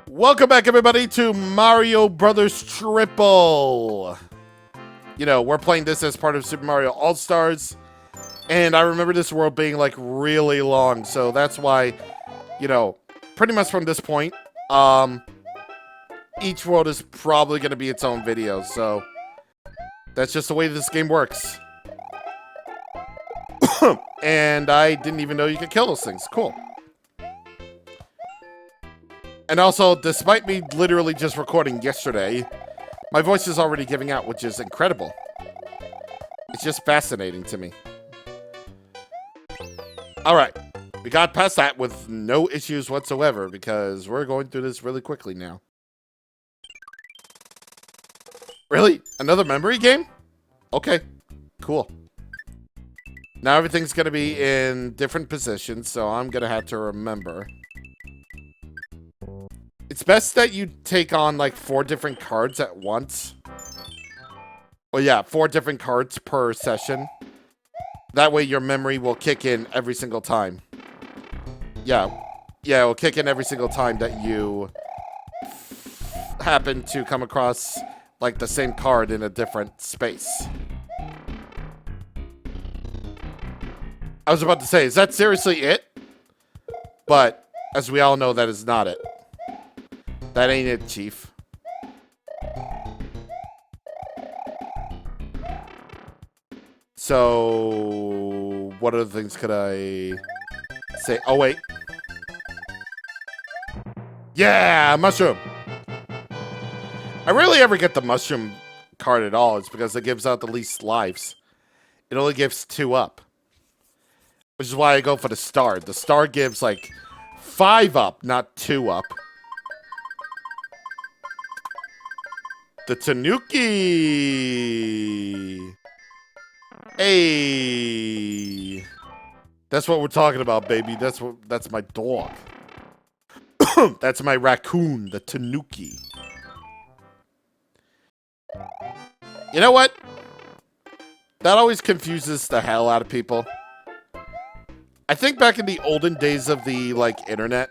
Welcome back, everybody, to Mario Brothers Triple. You know, we're playing this as part of Super Mario All-Stars, and I remember this world being, like, really long, so that's why, you know, pretty much from this point, each world is probably going to be its own video, so that's just the way this game works. And I didn't even know you could kill those things. Cool. And also, despite me literally just recording yesterday, my voice is already giving out, which is incredible. It's just fascinating to me. Alright, we got past that with no issues whatsoever, because we're going through this really quickly now. Really? Another memory game? Okay, cool. Now everything's going to be in different positions, so I'm going to have to remember. It's best that you take on, like, 4 different cards at once. Well, yeah, 4 different cards per session. That way your memory will kick in every single time. Yeah, it will kick in every single time that you happen to come across, like, the same card in a different space. I was about to say, is that seriously it? But, as we all know, that is not it. That ain't it, Chief. So, what other things could I say? Oh, wait. Yeah, mushroom. I rarely ever get the mushroom card at all. It's because it gives out the least lives. It only gives 2 up. Which is why I go for the star. The star gives, like, 5 up, not 2 up. The Tanuki! Hey! That's what we're talking about, baby. That's my dog. That's my raccoon, the Tanuki. You know what? That always confuses the hell out of people. I think back in the olden days of the, like, internet,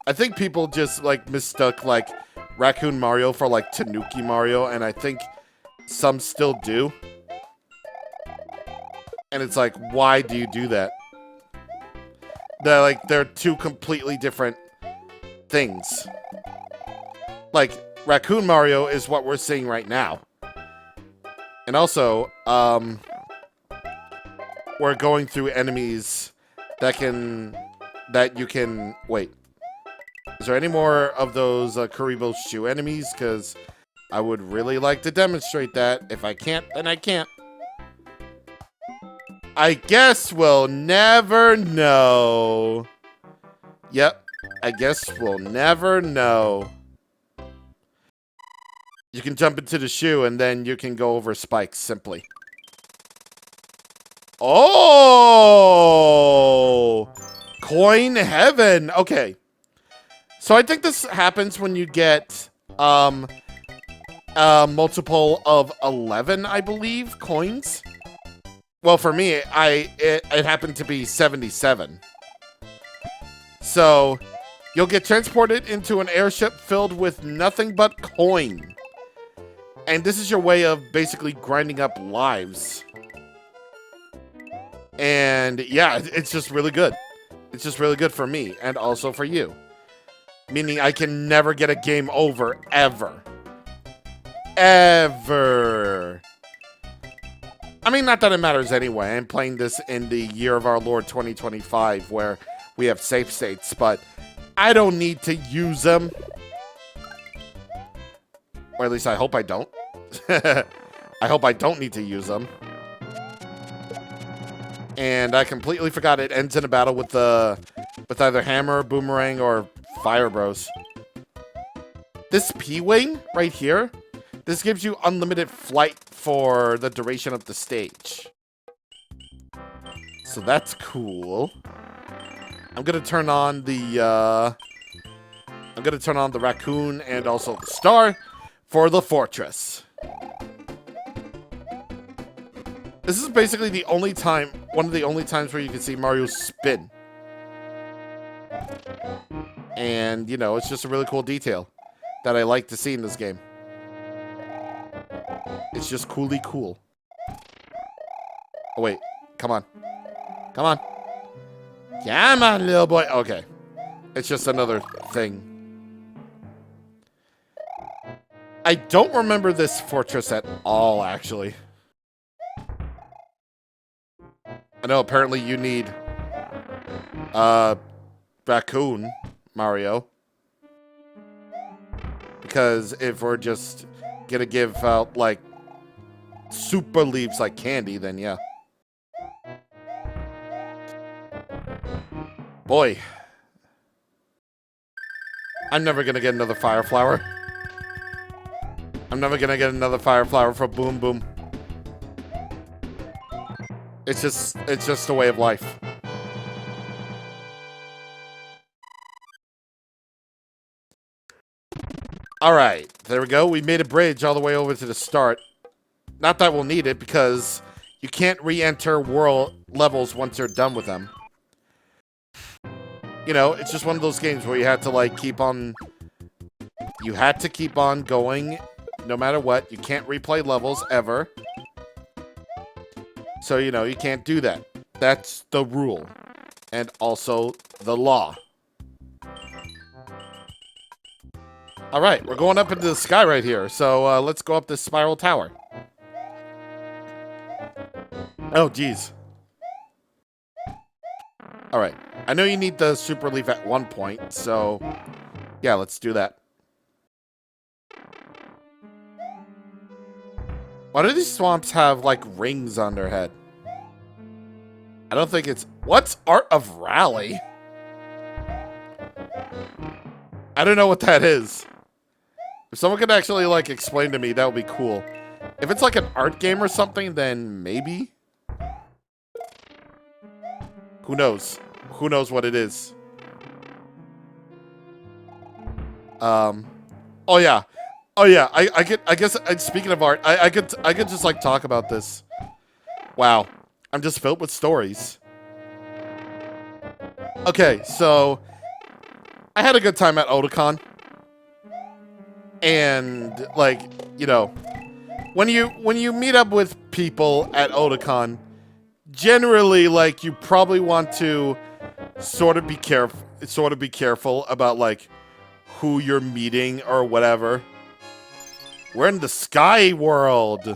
I think people just, like, mistook, like, Raccoon Mario for, like, Tanuki Mario, and I think some still do. And it's like, why do you do that? They're 2 completely different things. Like, Raccoon Mario is what we're seeing right now. And also, we're going through enemies that you can, wait. Is there any more of those Kuribo's shoe enemies? Because I would really like to demonstrate that. If I can't, then I can't. I guess we'll never know. Yep, I guess we'll never know. You can jump into the shoe and then you can go over spikes simply. Oh! Coin heaven. Okay. So I think this happens when you get multiple of 11, I believe, coins. Well, for me, it happened to be 77. So you'll get transported into an airship filled with nothing but coin. And this is your way of basically grinding up lives. And yeah, it's just really good. It's just really good for me and also for you. Meaning I can never get a game over, ever. Ever. I mean, not that it matters anyway. I'm playing this in the year of our Lord 2025, where we have save states, but I don't need to use them. Or at least I hope I don't. I hope I don't need to use them. And I completely forgot it ends in a battle with either hammer, boomerang, or Fire Bros. This P-Wing right here, this gives you unlimited flight for the duration of the stage. So that's cool. I'm gonna turn on the raccoon and also the star for the fortress. This is basically the only time, one of the only times where you can see Mario spin. And, you know, it's just a really cool detail that I like to see in this game. It's just coolly cool. Oh, wait. Come on. Come on. Come on, little boy. Okay. It's just another thing. I don't remember this fortress at all, actually. I know apparently you need raccoon, Mario. Because if we're just gonna give out, like, super leaves like candy, then yeah. Boy. I'm never gonna get another fire flower. I'm never gonna get another fire flower for Boom Boom. It's just a way of life. Alright, there we go. We made a bridge all the way over to the start. Not that we'll need it, because you can't re-enter world levels once you're done with them. You know, it's just one of those games where you had to, like, keep on... You had to keep on going no matter what. You can't replay levels ever. So, you know, you can't do that. That's the rule. And also the law. Alright, we're going up into the sky right here. So, let's go up this spiral tower. Oh, geez. Alright. I know you need the super leaf at one point, so... Yeah, let's do that. Why do these swamps have, like, rings on their head? I don't think it's... What's Art of Rally? I don't know what that is. If someone could actually, like, explain to me, that would be cool. If it's like an art game or something, then maybe? Who knows? Who knows what it is? Oh yeah. Oh yeah, I guess speaking of art, I could just like talk about this. Wow. I'm just filled with stories. Okay, so I had a good time at Otakon. And like, you know, when you meet up with people at Otakon, generally like you probably want to sort of be careful about like who you're meeting or whatever. We're in the sky world.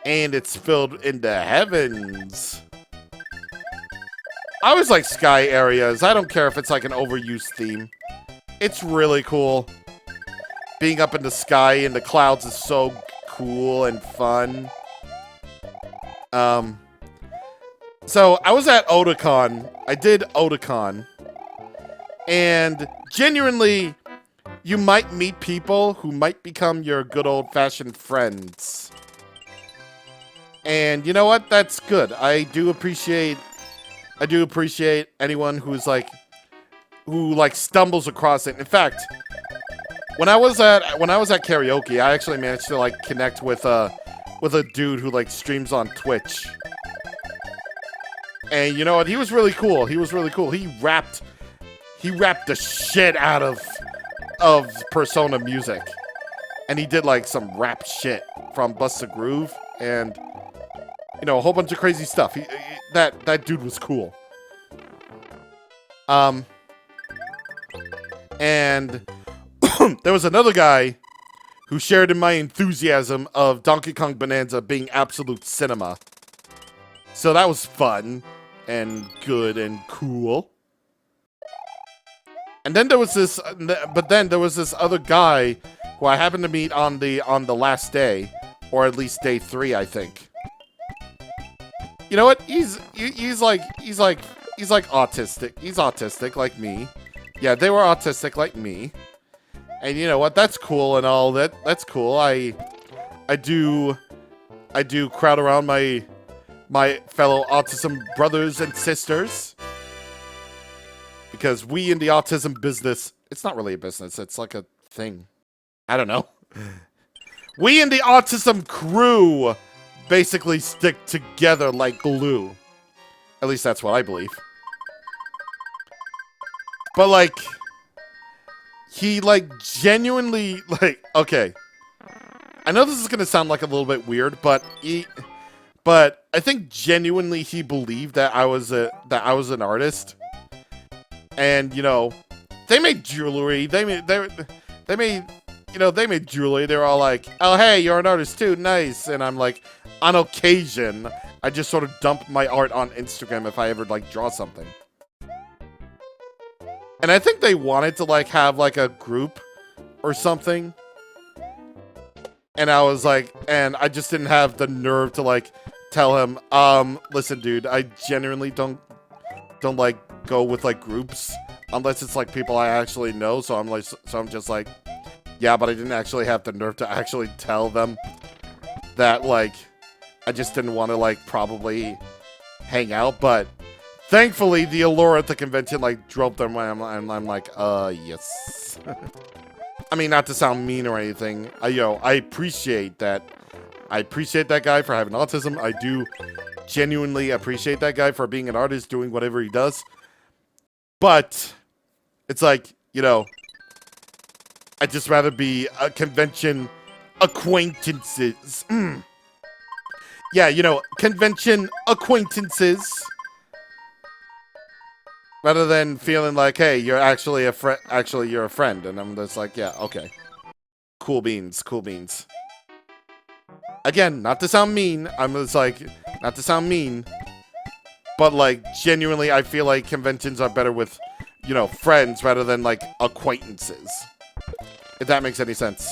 And it's filled in the heavens. I always like sky areas. I don't care if it's like an overused theme. It's really cool. Being up in the sky in the clouds is so cool and fun. So I was at Otakon. I did Otakon. And genuinely, you might meet people who might become your good old-fashioned friends. And you know what? That's good. I do appreciate anyone who's like, who like stumbles across it. In fact, when I was at karaoke, I actually managed to like connect with a dude who like streams on Twitch. And you know what? He was really cool. He was really cool. He rapped the shit out of Persona music. And he did like some rap shit from Bust a Groove and you know, a whole bunch of crazy stuff. That dude was cool. And there was another guy who shared in my enthusiasm of Donkey Kong Bonanza being absolute cinema. So that was fun and good and cool. And then there was this, other guy who I happened to meet on the last day, or at least day 3, I think. You know what? He's like autistic. He's autistic like me. Yeah, they were autistic like me. And you know what? That's cool and all. That's cool. I do crowd around my fellow autism brothers and sisters. Because we in the autism business, it's not really a business, it's like a thing. I don't know. We in the autism crew basically stick together like glue. At least that's what I believe. But like, he like genuinely like, okay. I know this is gonna sound like a little bit weird, but I think genuinely he believed that I was an artist. And you know, they made jewelry. They made jewelry. They're all like, "Oh, hey, you're an artist too. Nice." And I'm like, on occasion, I just sort of dump my art on Instagram if I ever like draw something. And I think they wanted to like have like a group or something. And I was like, and I just didn't have the nerve to like tell him, listen, dude, I genuinely don't like go with like groups unless it's like people I actually know. So I'm just like, yeah, but I didn't actually have the nerve to actually tell them that like I just didn't want to like probably hang out. But thankfully, the allure at the convention like drove them. I'm like, yes. I mean, not to sound mean or anything. I appreciate that. I appreciate that guy for having autism. I do genuinely appreciate that guy for being an artist, doing whatever he does. But it's like, you know, I'd just rather be a convention acquaintances. Yeah, you know, convention acquaintances. Rather than feeling like, hey, you're actually a friend. Actually, you're a friend. And I'm just like, yeah, okay. Cool beans, cool beans. Again, not to sound mean. I'm just like, not to sound mean. But, like, genuinely, I feel like conventions are better with, you know, friends rather than, like, acquaintances. If that makes any sense.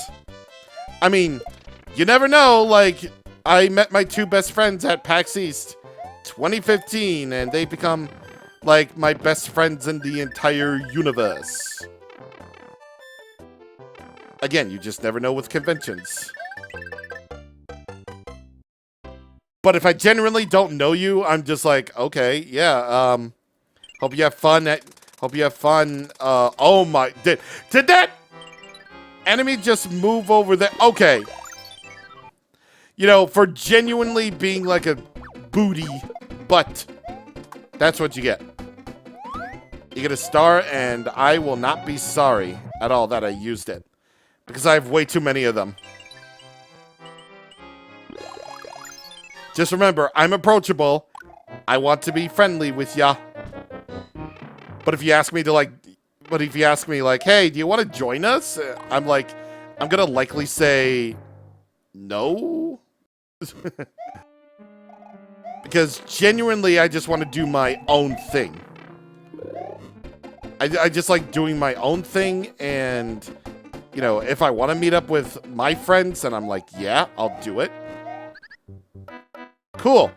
I mean, you never know. Like, I met my two best friends at PAX East 2015, and they become, like, my best friends in the entire universe. Again, you just never know with conventions. But if I genuinely don't know you, I'm just like, okay, yeah, hope you have fun hope you have fun. Oh my, did that enemy just move over there? Okay. You know, for genuinely being like a booty butt, that's what you get. You get a star, and I will not be sorry at all that I used it. Because I have way too many of them. Just remember, I'm approachable. I want to be friendly with ya. But if you ask me like, hey, do you want to join us? I'm like, I'm gonna likely say no. Because genuinely, I just want to do my own thing. I just like doing my own thing, and, you know, if I want to meet up with my friends, and I'm like, yeah, I'll do it. Cool.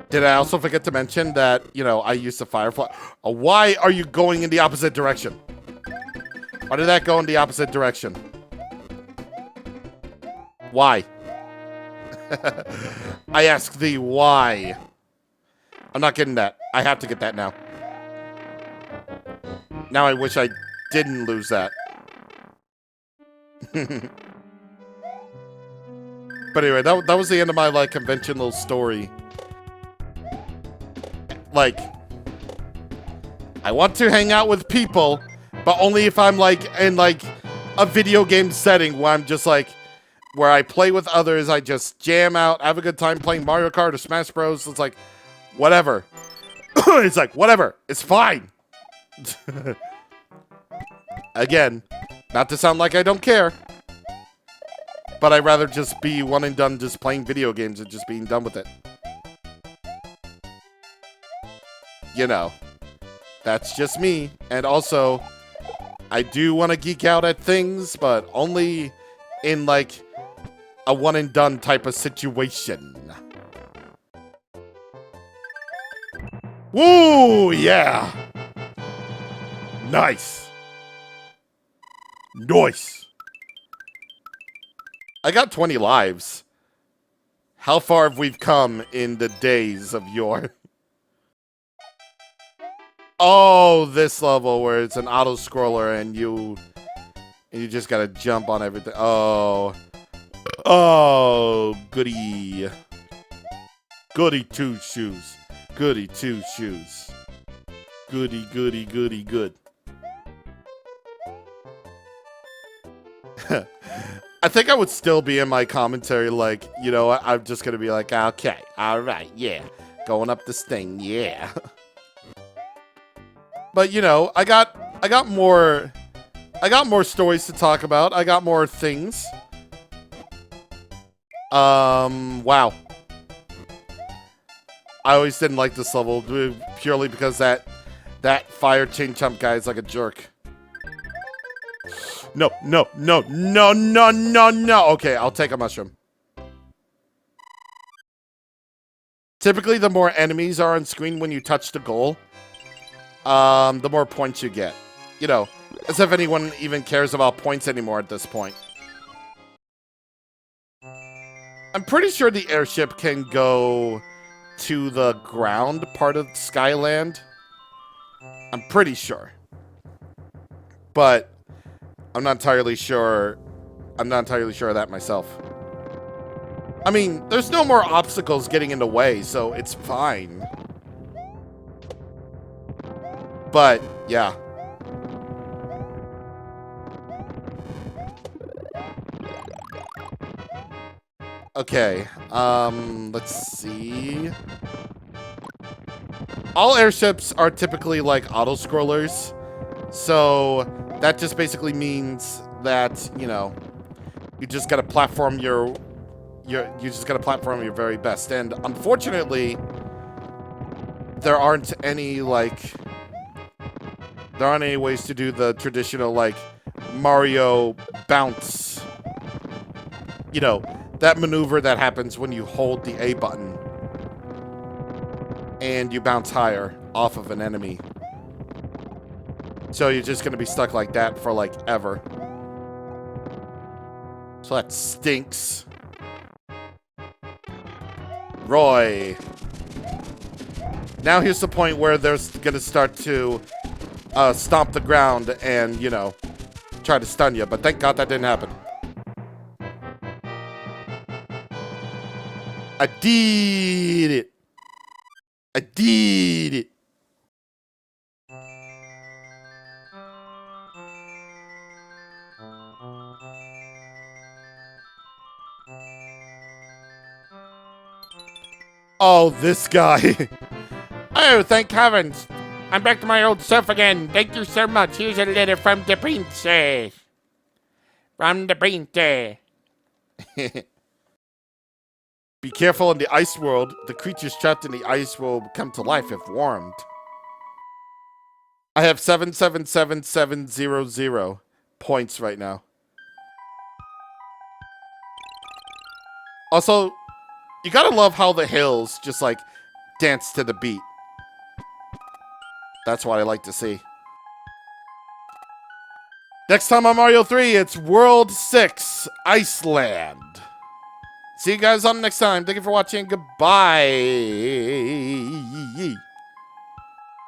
Did I also forget to mention that, you know, I used the Firefly? Why are you going in the opposite direction? Why did that go in the opposite direction? Why? I ask thee why. I'm not getting that. I have to get that now. Now I wish I didn't lose that. But anyway, that was the end of my, like, conventional story. Like, I want to hang out with people, but only if I'm, like, in, like, a video game setting where I'm just, like, where I play with others, I just jam out, have a good time playing Mario Kart or Smash Bros. It's like, whatever. It's like, whatever. It's fine. Again, not to sound like I don't care, but I'd rather just be one and done just playing video games and just being done with it. You know, that's just me. And also, I do want to geek out at things, but only in, like, a one and done type of situation. Woo, yeah. Nice. Nice. I got 20 lives. How far have we come in the days of yore? Oh, this level where it's an auto-scroller and you just gotta jump on everything. Oh. Oh, goody. Goody two shoes. Goody two shoes. Goody, goody, goody, good. I think I would still be in my commentary like, you know, I'm just gonna be like, okay, all right, yeah, going up this thing, yeah. But you know, I got more stories to talk about. I got more things. Wow. I always didn't like this level purely because that fire chain jump guy is like a jerk. No, no, no, no, no, no, no. Okay, I'll take a mushroom. Typically, the more enemies are on screen when you touch the goal, the more points you get. You know, as if anyone even cares about points anymore at this point. I'm pretty sure the airship can go to the ground part of Skyland. I'm pretty sure. But I'm not entirely sure. I'm not entirely sure of that myself. I mean, there's no more obstacles getting in the way, so it's fine. But, yeah. Okay, let's see. All airships are typically like auto-scrollers, so that just basically means that, you know, you just gotta platform your very best. And unfortunately, there aren't any ways to do the traditional like Mario bounce. You know, that maneuver that happens when you hold the A button and you bounce higher off of an enemy. So you're just gonna be stuck like that for like ever. So that stinks. Roy. Now here's the point where they're gonna start to stomp the ground and, you know, try to stun you. But thank God that didn't happen. I did it. I did it. Oh, this guy. Oh, thank heavens. I'm back to my old self again. Thank you so much. Here's a letter from the princess. From the princess. Be careful in the ice world. The creatures trapped in the ice will come to life if warmed. I have 777,700 points right now. Also, you gotta love how the hills just like dance to the beat. That's what I like to see. Next time on Mario 3, it's World 6, Iceland. See you guys on next time. Thank you for watching. Goodbye.